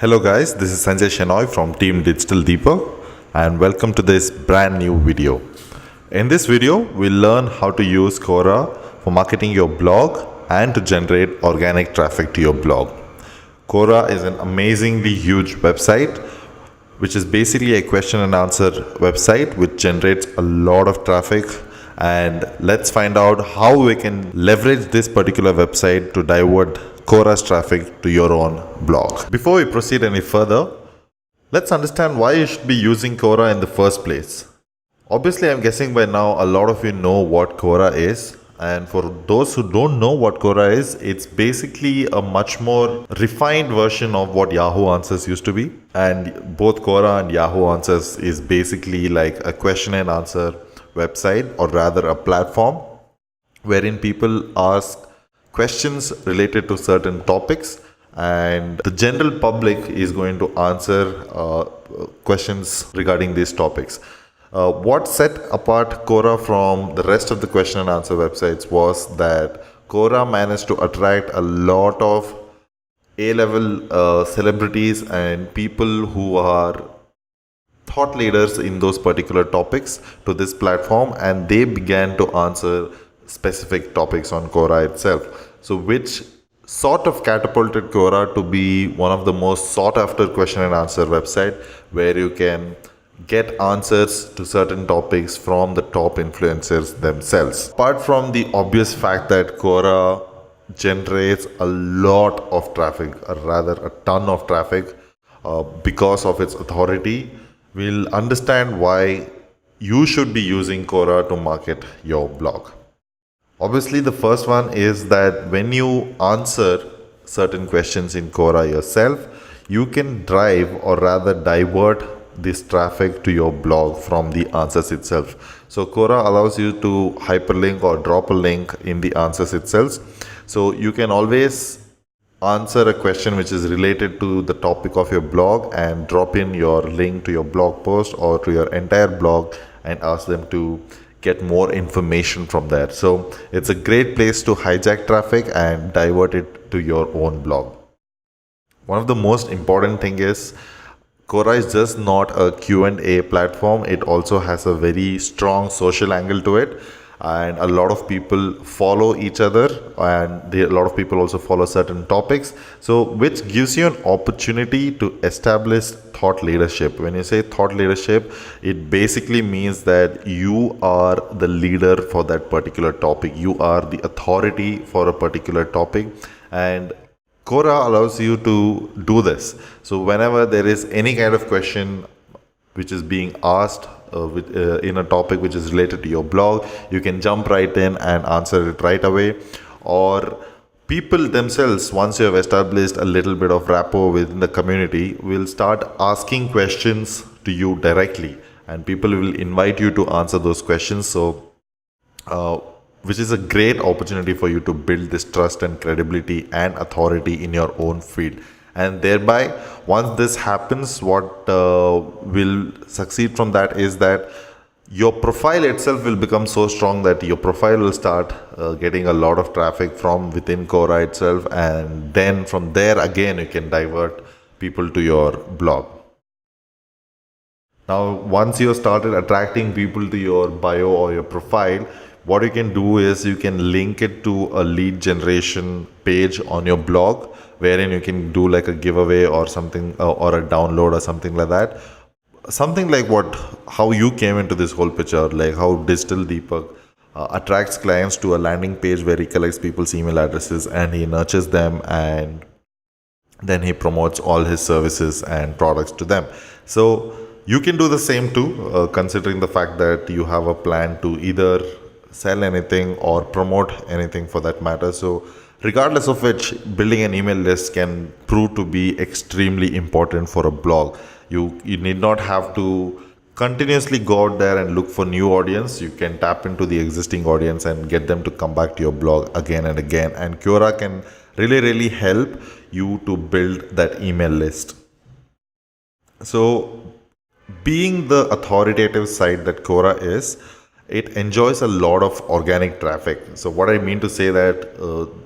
Hello guys, this is Sanjay Shenoy from Team Digital Deepak and welcome to this brand new video. In this video, we'll learn how to use Quora for marketing your blog and to generate organic traffic to your blog. Quora is an amazingly huge website which is basically a question and answer website which generates a lot of traffic, and let's find out how we can leverage this particular website to divert Quora's traffic to your own blog. Before we proceed any further, let's understand why you should be using Quora in the first place. Obviously, I'm guessing by now a lot of you know what Quora is. And for those who don't know what Quora is, it's basically a much more refined version of what Yahoo Answers used to be. And both Quora and Yahoo Answers is basically like a question and answer website, or rather a platform wherein people ask questions related to certain topics and the general public is going to answer questions regarding these topics. What set apart Quora from the rest of the question and answer websites was that Quora managed to attract a lot of A-level celebrities and people who are thought leaders in those particular topics to this platform, and they began to answer specific topics on Quora itself. So which sort of catapulted Quora to be one of the most sought after question and answer website where you can get answers to certain topics from the top influencers themselves. Apart from the obvious fact that Quora generates a lot of traffic, or rather a ton of traffic, because of its authority, we'll understand why you should be using Quora to market your blog. Obviously, the first one is that when you answer certain questions in Quora yourself, you can drive or rather divert this traffic to your blog from the answers itself. So Quora allows you to hyperlink or drop a link in the answers itself. So you can always answer a question which is related to the topic of your blog and drop in your link to your blog post or to your entire blog and ask them to get more information from there. So it's a great place to hijack traffic and divert it to your own blog. One of the most important thing is Quora is just not a Q&A platform. It also has a very strong social angle to it, and a lot of people follow each other, and a lot of people also follow certain topics, so which gives you an opportunity to establish thought leadership. When you say thought leadership, it basically means that you are the leader for that particular topic. You are the authority for a particular topic, and Quora allows you to do this. So whenever there is any kind of question which is being asked in a topic which is related to your blog, you can jump right in and answer it right away. Or people themselves, once you have established a little bit of rapport within the community, will start asking questions to you directly, and people will invite you to answer those questions. So which is a great opportunity for you to build this trust and credibility and authority in your own field. And thereby, once this happens, what will succeed from that is that your profile itself will become so strong that your profile will start getting a lot of traffic from within Quora itself, and then from there again you can divert people to your blog. Now, once you have started attracting people to your bio or your profile, what you can do is you can link it to a lead generation page on your blog, wherein you can do like a giveaway or something, or a download or something like that. Something like how you came into this whole picture, like how Digital Deepak attracts clients to a landing page where he collects people's email addresses and he nurtures them, and then he promotes all his services and products to them. So you can do the same too, considering the fact that you have a plan to either sell anything or promote anything for that matter. So regardless of which, building an email list can prove to be extremely important for a blog. You need not have to continuously go out there and look for new audience. You can tap into the existing audience and get them to come back to your blog again and again. And Quora can really help you to build that email list. So being the authoritative site that Quora is, it enjoys a lot of organic traffic. So what I mean to say that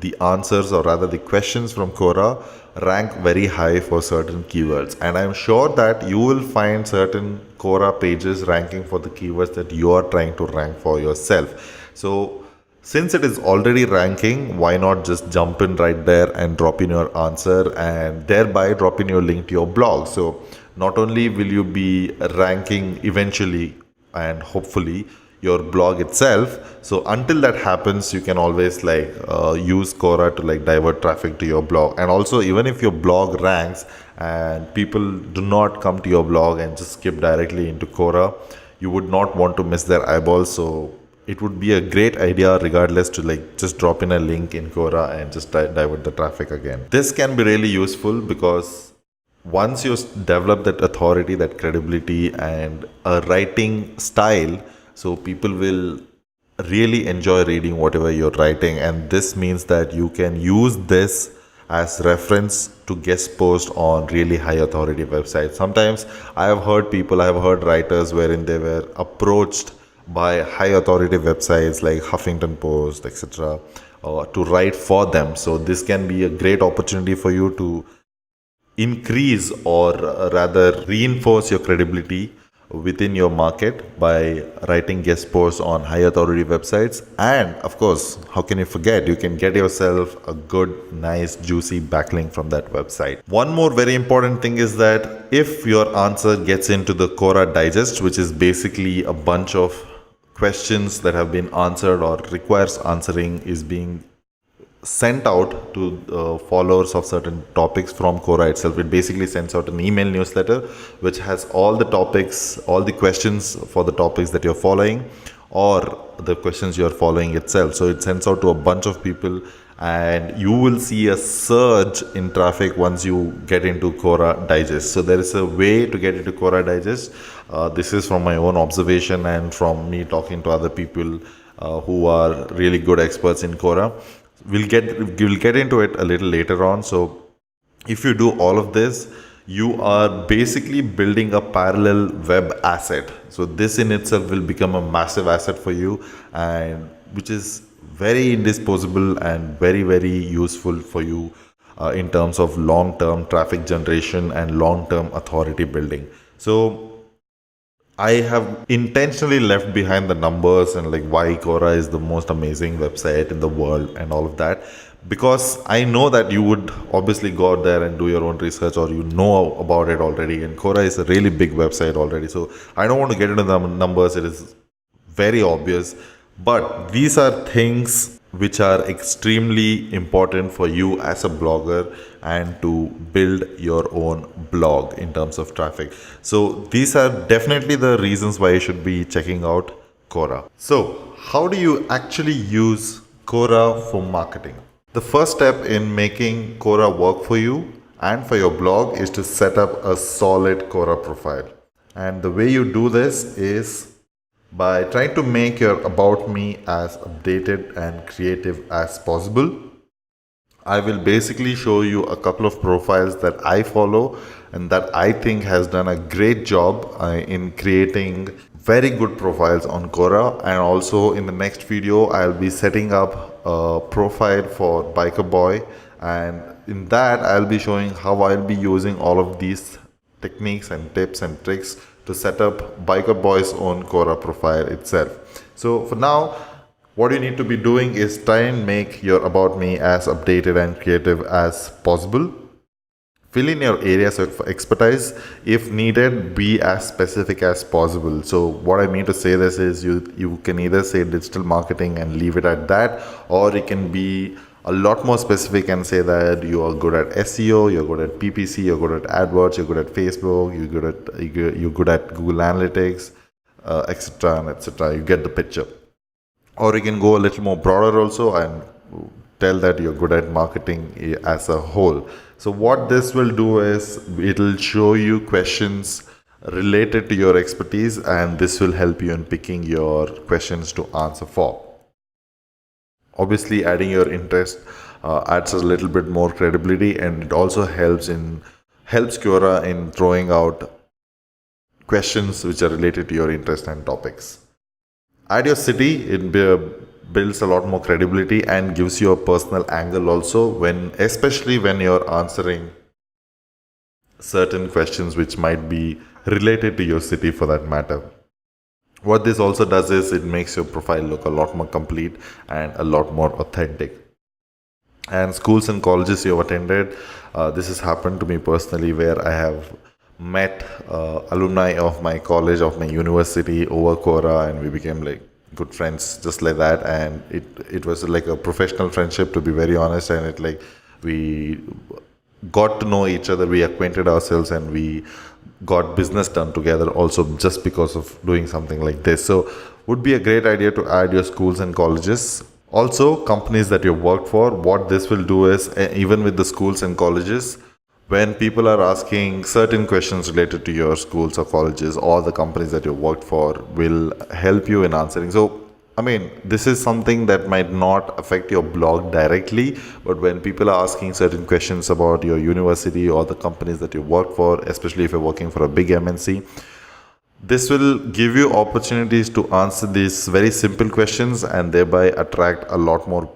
the answers, or rather the questions from Quora, rank very high for certain keywords, and I'm sure that you will find certain Quora pages ranking for the keywords that you are trying to rank for yourself. So since it is already ranking, why not just jump in right there and drop in your answer, and thereby drop in your link to your blog. So not only will you be ranking eventually and hopefully your blog itself, so until that happens, you can always use Quora to divert traffic to your blog. And also, even if your blog ranks and people do not come to your blog and just skip directly into Quora, you would not want to miss their eyeballs. So it would be a great idea regardless to just drop in a link in Quora and just divert the traffic again. This can be really useful because once you develop that authority, that credibility, and a writing style, so people will really enjoy reading whatever you're writing. And this means that you can use this as reference to guest post on really high authority websites. Sometimes I have heard writers wherein they were approached by high authority websites like Huffington Post, etc., to write for them. So this can be a great opportunity for you to increase, or rather reinforce, your credibility within your market by writing guest posts on high authority websites. And of course, how can you forget, you can get yourself a good, nice, juicy backlink from that website. One more very important thing is that if your answer gets into the Quora digest, which is basically a bunch of questions that have been answered or requires answering, is being sent out to followers of certain topics from Quora itself. It basically sends out an email newsletter which has all the topics, all the questions for the topics that you're following, or the questions you're following itself. So it sends out to a bunch of people, and you will see a surge in traffic once you get into Quora Digest. So there is a way to get into Quora Digest. This is from my own observation and from me talking to other people who are really good experts in Quora. We'll get into it a little later on. So if you do all of this, you are basically building a parallel web asset. So this in itself will become a massive asset for you, and which is very indisposable and very, very useful for you in terms of long-term traffic generation and long-term authority building. So I have intentionally left behind the numbers and why Quora is the most amazing website in the world and all of that, because I know that you would obviously go out there and do your own research, or you know about it already, and Quora is a really big website already. So I don't want to get into the numbers, it is very obvious, but these are things which are extremely important for you as a blogger and to build your own blog in terms of traffic. So these are definitely the reasons why you should be checking out Quora. So how do you actually use Quora for marketing? The first step in making Quora work for you and for your blog is to set up a solid Quora profile. And the way you do this is by trying to make your About Me as updated and creative as possible. I will basically show you a couple of profiles that I follow and that I think has done a great job in creating very good profiles on Quora. And also in the next video, I'll be setting up a profile for Biker Boy, and in that I'll be showing how I'll be using all of these techniques and tips and tricks to set up Biker Boy's own Quora profile itself. So for now, what you need to be doing is try and make your About Me as updated and creative as possible. Fill in your areas of expertise. If needed, be as specific as possible. So what I mean to say this is you can either say digital marketing and leave it at that, or you can be a lot more specific and say that you are good at SEO, you're good at PPC, you're good at AdWords, you're good at Facebook, you're good at Google Analytics, etc. and etc. You get the picture. Or you can go a little more broader also and tell that you're good at marketing as a whole. So what this will do is it'll show you questions related to your expertise, and this will help you in picking your questions to answer for. Obviously, adding your interest adds a little bit more credibility, and it also helps Quora in throwing out questions which are related to your interest and topics. Add your city, it builds a lot more credibility and gives you a personal angle also, when especially when you're answering certain questions which might be related to your city for that matter. What this also does is it makes your profile look a lot more complete and a lot more authentic. And schools and colleges you have attended, this has happened to me personally, where I have met alumni of my college, of my university over Quora, and we became like good friends just like that. And it was like a professional friendship, to be very honest, and it like we got to know each other, we acquainted ourselves, and we got business done together also, just because of doing something like this. So would be a great idea to add your schools and colleges. Also, companies that you've worked for, what this will do is, even with the schools and colleges, when people are asking certain questions related to your schools or colleges or the companies that you've worked for, will help you in answering. So I mean, this is something that might not affect your blog directly, but when people are asking certain questions about your university or the companies that you work for, especially if you're working for a big MNC, this will give you opportunities to answer these very simple questions and thereby attract a lot more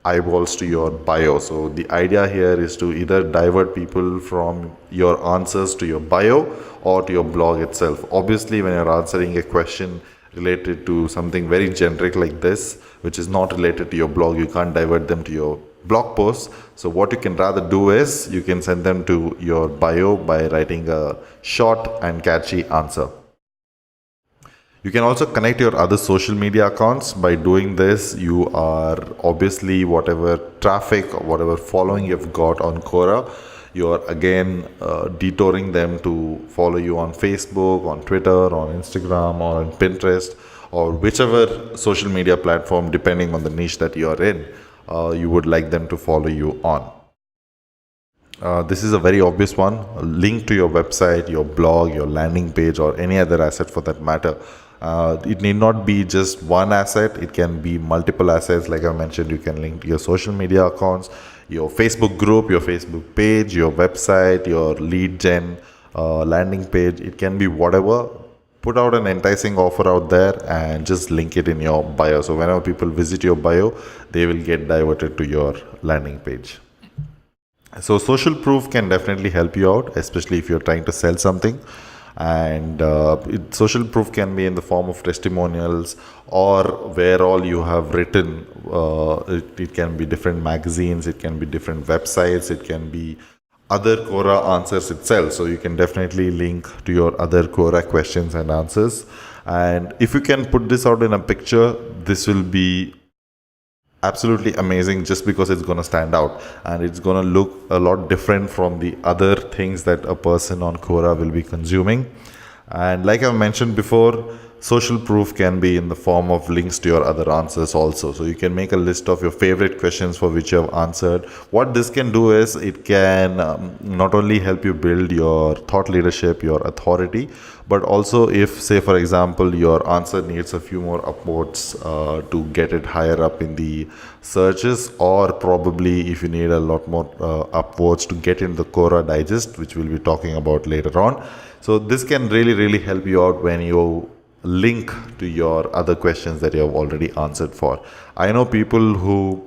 eyeballs to your bio. So the idea here is to either divert people from your answers to your bio or to your blog itself. Obviously, when you're answering a question related to something very generic like this, which is not related to your blog, you can't divert them to your blog post. So what you can rather do is you can send them to your bio by writing a short and catchy answer. You can also connect your other social media accounts. By doing this, you are obviously, whatever traffic or whatever following you've got on Quora, you are again detouring them to follow you on Facebook, on Twitter, on Instagram, or on Pinterest, or whichever social media platform, depending on the niche that you are in, you would like them to follow you on. This is a very obvious one. A link to your website, your blog, your landing page, or any other asset for that matter. It need not be just one asset. It can be multiple assets. Like I mentioned, you can link to your social media accounts, your Facebook group, your Facebook page, your website, your lead gen landing page. It can be whatever. Put out an enticing offer out there and just link it in your bio. So whenever people visit your bio, they will get diverted to your landing page. So social proof can definitely help you out, especially if you're trying to sell something. And social proof can be in the form of testimonials, or where all you have written. It can be different magazines, it can be different websites, it can be other Quora answers itself. So you can definitely link to your other Quora questions and answers. And if you can put this out in a picture, this will be absolutely amazing, just because it's going to stand out and it's going to look a lot different from the other things that a person on Quora will be consuming. And like I mentioned before, social proof can be in the form of links to your other answers also. So you can make a list of your favorite questions for which you have answered. What this can do is it can not only help you build your thought leadership, your authority, but also if, say for example, your answer needs a few more upvotes to get it higher up in the searches, or probably if you need a lot more upvotes to get in the Quora digest, which we'll be talking about later on. So this can really help you out when you link to your other questions that you have already answered for. I know people who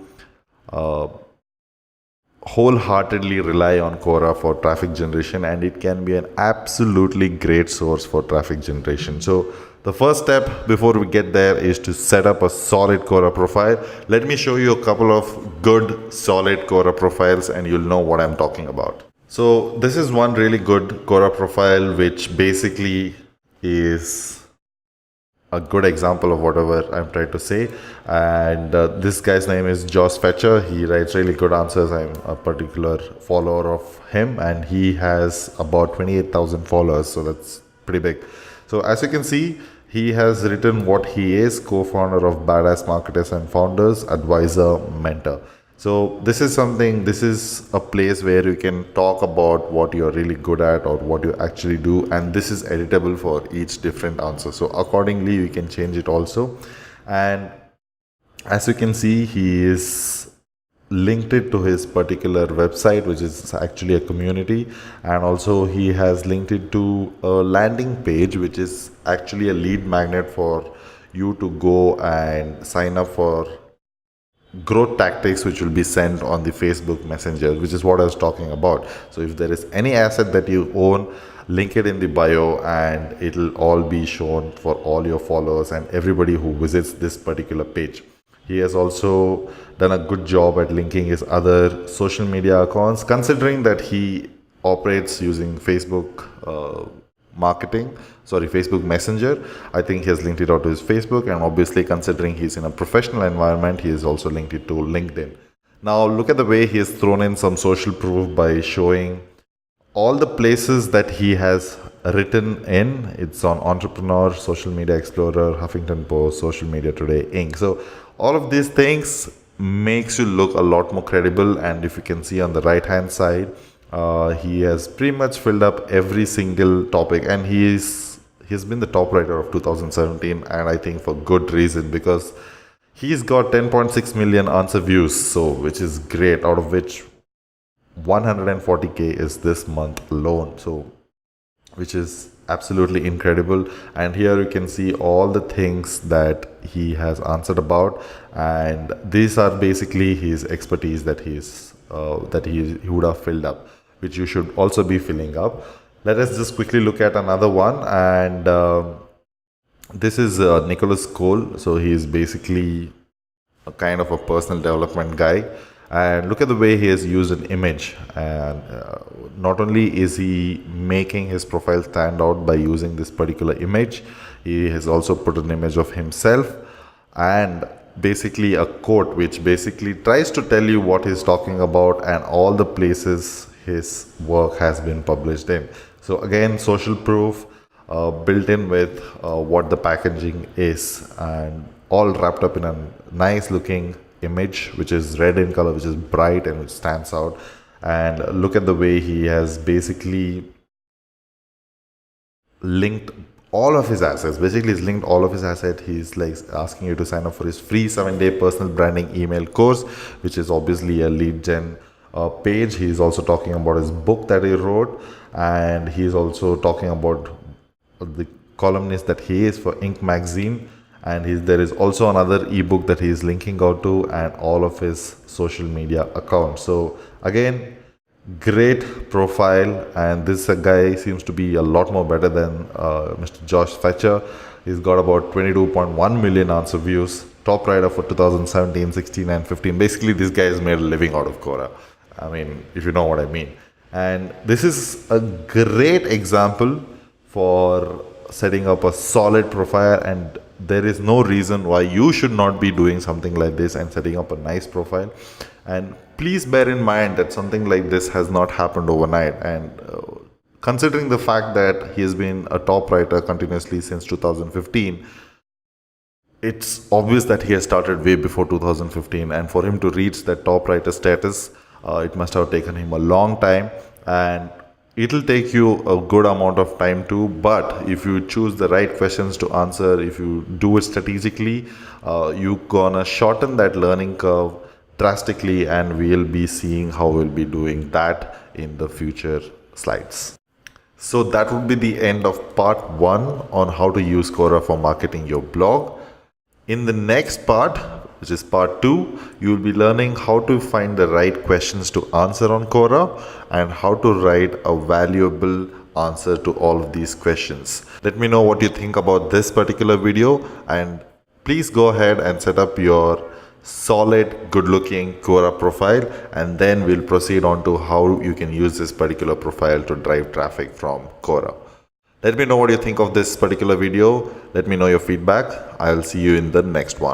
wholeheartedly rely on Quora for traffic generation, and it can be an absolutely great source for traffic generation. So the first step before we get there is to set up a solid Quora profile. Let me show you a couple of good solid Quora profiles and you'll know what I'm talking about. So this is one really good Quora profile, which basically is a good example of whatever I'm trying to say. And this guy's name is Josh Fetcher. He writes really good answers. I'm a particular follower of him, and he has about 28,000 followers, so that's pretty big. So as you can see, he has written what he is: co-founder of Badass Marketers and Founders, advisor, mentor. So this is a place where you can talk about what you're really good at or what you actually do, and this is editable for each different answer. So accordingly, you can change it also. And as you can see, he is linked it to his particular website, which is actually a community, and also he has linked it to a landing page, which is actually a lead magnet for you to go and sign up for growth tactics which will be sent on the Facebook Messenger, which is what I was talking about. So if there is any asset that you own, link it in the bio and it'll all be shown for all your followers and everybody who visits this particular page. He has also done a good job at linking his other social media accounts, considering that he operates using Facebook Messenger. I think he has linked it out to his Facebook, and obviously considering he's in a professional environment, he has also linked it to LinkedIn. Now look at the way he has thrown in some social proof by showing all the places that he has written in. It's on Entrepreneur, Social Media Explorer, Huffington Post, Social Media Today, Inc. So all of these things makes you look a lot more credible. And if you can see on the right hand side, he has pretty much filled up every single topic, and he's been the top writer of 2017, and I think for good reason, because he's got 10.6 million answer views, so which is great, out of which 140k is this month alone, so which is absolutely incredible. And here you can see all the things that he has answered about, and these are basically his expertise that he would have filled up, which you should also be filling up. Let us just quickly look at another one, and this is Nicholas Cole. So he is basically a kind of a personal development guy, and look at the way he has used an image. And not only is he making his profile stand out by using this particular image, he has also put an image of himself and basically a quote which basically tries to tell you what he's talking about and all the places his work has been published in. So again, social proof built in with what the packaging is, and all wrapped up in a nice looking image which is red in color, which is bright and which stands out. And look at the way he has basically linked all of his assets. Basically he's linked all of his assets. He's like asking you to sign up for his free 7-day personal branding email course, which is obviously a lead gen page. He's also talking about his book that he wrote, and he's also talking about the columnist that he is for Inc. magazine, and there is also another ebook that he is linking out to, and all of his social media accounts. So again, great profile, and this guy seems to be a lot more better than Mr. Josh Fetcher. He's got about 22.1 million answer views, top writer for 2017, 16 and 15. Basically this guy has made a living out of Quora, I mean, if you know what I mean. And this is a great example for setting up a solid profile, and there is no reason why you should not be doing something like this and setting up a nice profile. And please bear in mind that something like this has not happened overnight, and considering the fact that he has been a top writer continuously since 2015, it's obvious that he has started way before 2015, and for him to reach that top writer status, it must have taken him a long time, and it'll take you a good amount of time too. But if you choose the right questions to answer, if you do it strategically, you're gonna shorten that learning curve drastically, and we'll be seeing how we'll be doing that in the future slides. So that would be the end of part 1 on how to use Quora for marketing your blog. In the next part, which is part 2, you will be learning how to find the right questions to answer on Quora and how to write a valuable answer to all of these questions. Let me know what you think about this particular video, and please go ahead and set up your solid, good looking Quora profile, and then we'll proceed on to how you can use this particular profile to drive traffic from Quora. Let me know what you think of this particular video. Let me know your feedback. I'll see you in the next one.